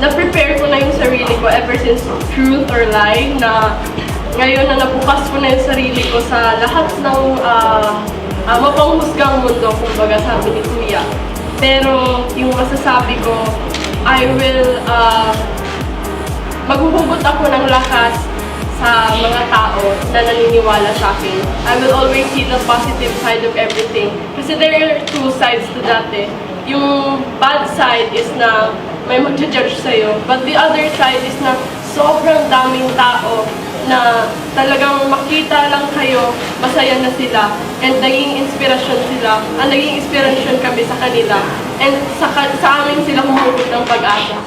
na-prepare ko na yung sarili ko ever since Truth or Lie, na ngayon na nabukas ko na yung sarili ko sa lahat ng mapanghusgang mundo, kumbaga sabi ni Kuya. Pero yung masasabi ko, I will maghuhugot ako ng lakas sa mga tao na naniniwala sa akin. I will always see the positive side of everything. Kasi there are two sides to that eh. Yung bad side is na may mag-judge sa'yo. But the other side is na sobrang daming tao na talagang makita lang kayo, masaya na sila. And naging inspirasyon sila. Naging inspirasyon kami sa kanila. And sa amin sila humugot ng pag-asa.